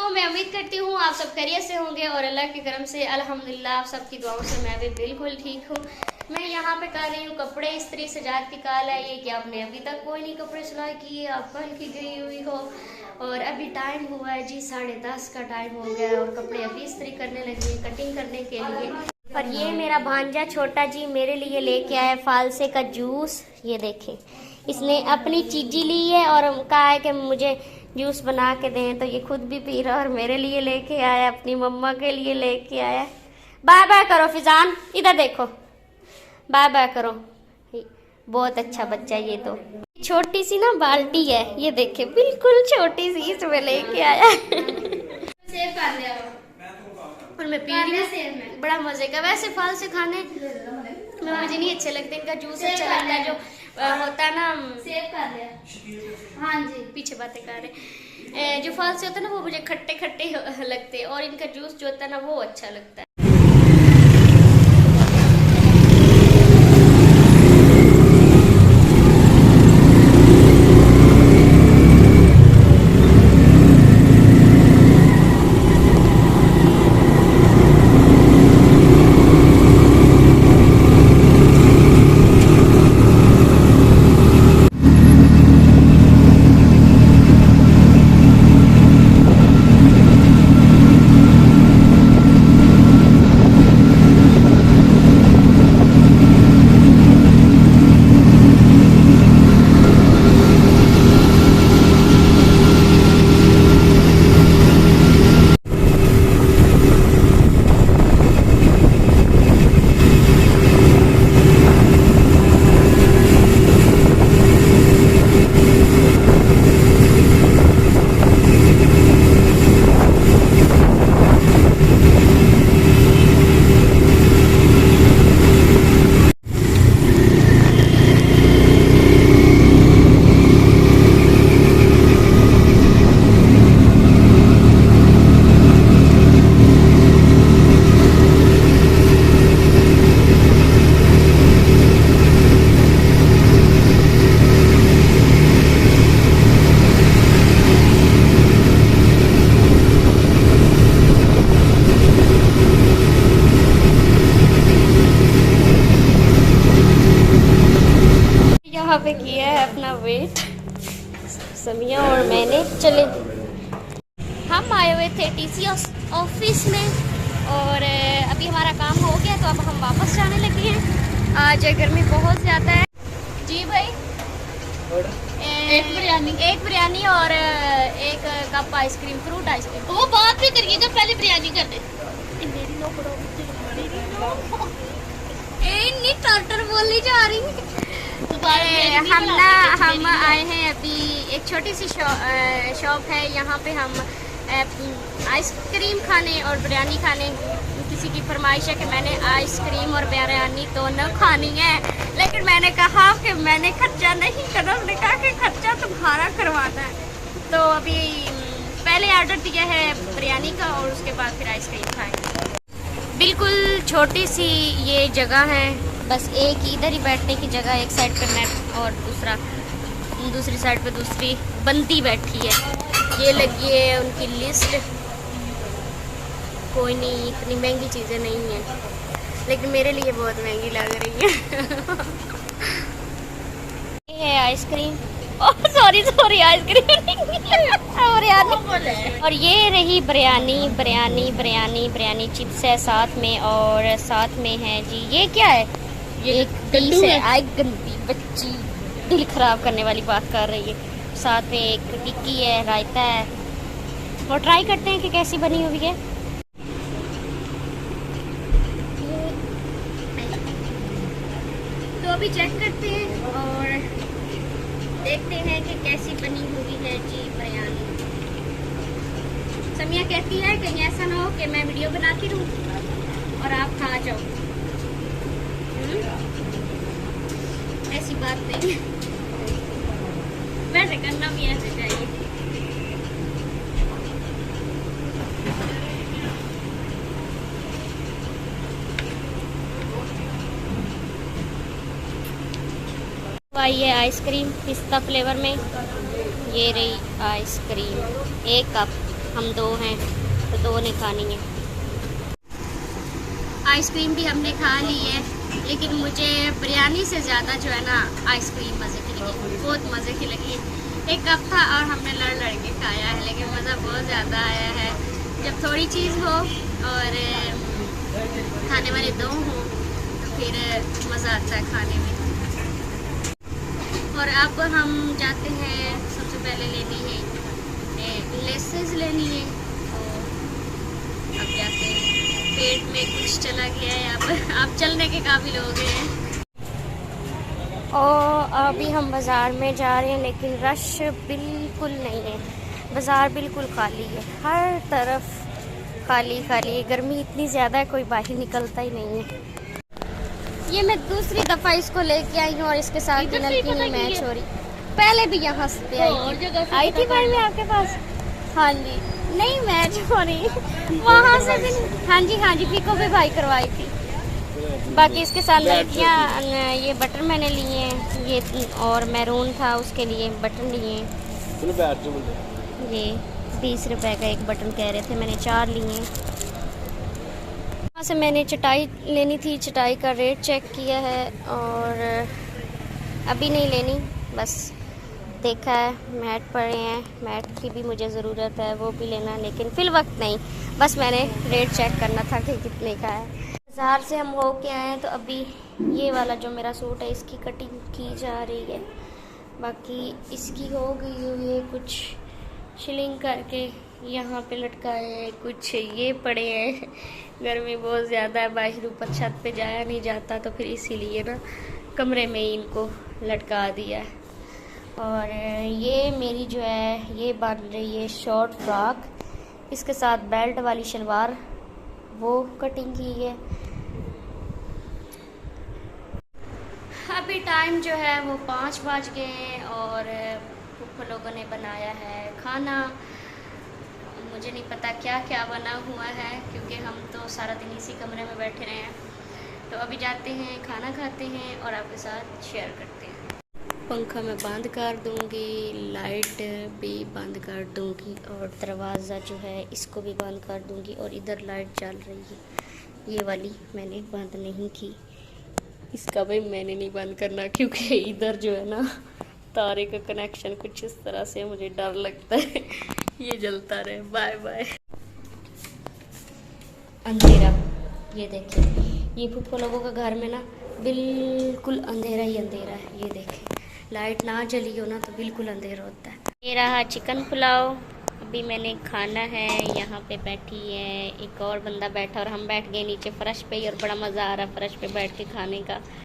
मैं उम्मीद करती हूँ आप सब खैरियत से होंगे और अल्लाह के करम से अल्हम्दुलिल्लाह आप सबकी दुआओं से मैं भी बिल्कुल ठीक हूँ। मैं यहाँ पे कर रही हूँ कपड़े इस्त्री। सजाद की कॉल है ये कि आपने अभी तक कोई नहीं कपड़े सिलाई किए, आप कल की गई हुई हो और अभी टाइम हुआ है जी 10:30 का टाइम हो गया है और कपड़े अभी इस्त्री करने लगी है कटिंग करने के लिए। और ये मेरा भांजा छोटा जी मेरे लिए लेके आया फालसे का जूस। ये देखें, इसने अपनी चीजी ली है और कहा है कि मुझे जूस बना के दें, तो ये खुद भी पी रहा है और मेरे लिए लेके आया, अपनी मम्मा के लिए लेके आया। बाय बाय करो फिजान, इधर देखो, बाय बाय करो। बहुत अच्छा बच्चा है ये। तो छोटी सी ना बाल्टी है, ये देखे बिल्कुल छोटी सी, इसमें लेके आया सेव कर लिया और मैं पी रही हूँ बड़ा मजे का। वैसे फल से खाने मुझे नहीं अच्छे लगते, इनका जूस अच्छा लगता है जो होता है ना। सेव कर लिया, हाँ जी, पीछे बातें कर रहे। जो फल से होता है ना वो मुझे खट्टे खट्टे लगते हैं और इनका जूस जो होता है ना वो अच्छा लगता है। यहाँ पे किया है अपना वेट समिया और मैंने। चले, हम आए हुए थे टीसी ऑफिस में और अभी हमारा काम हो गया तो अब हम वापस जाने लगे हैं। आज गर्मी बहुत ज़्यादा है जी भाई। एक बिरयानी और एक कप आइसक्रीम, फ्रूट आइसक्रीम। वो बात भी करिए जब पहले बिरयानी कर दे। नहीं टाटर बोलनी जा रही है। हम आए हैं अभी एक छोटी सी शॉप है, यहाँ पे हम आइसक्रीम खाने और बिरयानी खाने। किसी की फरमाइश है कि मैंने आइसक्रीम और बिरयानी दोनों खानी है, लेकिन मैंने कहा कि मैंने खर्चा नहीं करना। उसने कहा कि खर्चा तुम्हारा करवाना है। तो अभी पहले ऑर्डर दिया है बिरयानी का और उसके बाद फिर आइसक्रीम खाएंगे। बिल्कुल छोटी सी ये जगह है, बस एक इधर ही बैठने की जगह, एक साइड पे नेट और दूसरी साइड पे दूसरी बंदी बैठी है। ये लगी है उनकी लिस्ट। कोई नहीं, इतनी महंगी चीज़ें नहीं हैं, लेकिन मेरे लिए बहुत महंगी लग रही है। ये है आइसक्रीम, सॉरी आइसक्रीम और ये रही बिरयानी चिप्स है साथ में, और साथ में है जी ये क्या है, ये एक डिश है। आई गंदी बच्ची दिल खराब करने वाली बात कर रही है। साथ में एक टिक्की है, रायता है, और ट्राई करते हैं कि कैसी बनी हुई है। तो अभी चेक करते हैं और देखते हैं कि कैसी बनी हुई है जी बिरयानी। समिया कहती है कहीं ऐसा ना हो कि मैं वीडियो बनाती रहूं और आप खा जाओ। ऐसी बात नहीं, वैसे करना भी ऐसे चाहिए। आई है आइसक्रीम पिस्ता फ्लेवर में, ये रही आइसक्रीम, एक कप हम 2 हैं तो 2 ने खानी है। आइसक्रीम भी हमने खा ली है, लेकिन मुझे बिरयानी से ज़्यादा जो है ना आइसक्रीम मज़े की लगी, बहुत मज़े की लगी। एक कप था और हमने लड़ के खाया है, लेकिन मज़ा बहुत ज़्यादा आया है। जब थोड़ी चीज़ हो और खाने वाले 2 हों तो फिर मज़ा आता है खाने में। और अब हम जाते हैं, सबसे पहले लेनी है लेसेस लेनी है। तो अब जाते हैं, पेट में कुछ चला गया है, अब चलने के काबिल हो गए हैं। और अभी हम बाज़ार में जा रहे हैं, लेकिन रश बिल्कुल नहीं है, बाज़ार बिल्कुल खाली है, हर तरफ खाली खाली है। गर्मी इतनी ज़्यादा है, कोई बाहर निकलता ही नहीं है। ये मैं दूसरी दफ़ा इसको लेके आई हूँ और इसके साथ डिनर की नहीं मैच हो रही। पहले भी यहाँ से आई थी भाई मैं आपके पास। हाँ जी, नहीं मैच हो रही वहाँ से भी। हाँ जी पीको भी भाई करवाई थी। बाकी इसके साथ लड़कियाँ ये बटन मैंने लिए हैं, ये और मैरून था उसके लिए बटन लिए हैं। ये 20 रुपए का एक बटन कह रहे थे, मैंने 4 लिए हैं। वहाँ से मैंने चटाई लेनी थी, चटाई का रेट चेक किया है और अभी नहीं लेनी, बस देखा है मैट पड़े हैं, मैट की भी मुझे ज़रूरत है, वो भी लेना, लेकिन फिल वक्त नहीं, बस मैंने रेट चेक करना था कि कितने का है। बाज़ार से हम हो के आए हैं, तो अभी ये वाला जो मेरा सूट है इसकी कटिंग की जा रही है। बाकी इसकी हो गई हुई है, कुछ शिलिंग करके यहाँ पे लटकाए हैं, कुछ ये पड़े हैं। गर्मी बहुत ज़्यादा है, बाहर ऊपर छत पे जाया नहीं जाता, तो फिर इसीलिए ना कमरे में ही इनको लटका दिया है। और ये मेरी जो है ये बन रही है शॉर्ट फ्रॉक, इसके साथ बेल्ट वाली शलवार, वो कटिंग की है। अभी टाइम जो है वो 5 बज गए हैं और पुप्पो लोगों ने बनाया है खाना। मुझे नहीं पता क्या क्या बना हुआ है, क्योंकि हम तो सारा दिन इसी कमरे में बैठे रहे हैं। तो अभी जाते हैं, खाना खाते हैं और आपके साथ शेयर करते हैं। पंखा मैं बंद कर दूंगी, लाइट भी बंद कर दूंगी और दरवाज़ा जो है इसको भी बंद कर दूंगी। और इधर लाइट चल रही है, ये वाली मैंने बंद नहीं की, इसका भी मैंने नहीं बंद करना, क्योंकि इधर जो है ना तारे का कनेक्शन कुछ इस तरह से, मुझे डर लगता है ये जलता रहे। Bye bye. अंधेरा, ये देखिए, ये पुप्पो लोगों का घर में ना बिल्कुल अंधेरा ही अंधेरा है। ये देखें, लाइट ना जली हो ना तो बिल्कुल अंधेरा होता है। ये रहा चिकन पुलाव, अभी मैंने खाना है। यहाँ पे बैठी है एक और बंदा बैठा और हम बैठ गए नीचे फर्श पे, और बड़ा मज़ा आ रहा है फर्श पे बैठ के खाने का।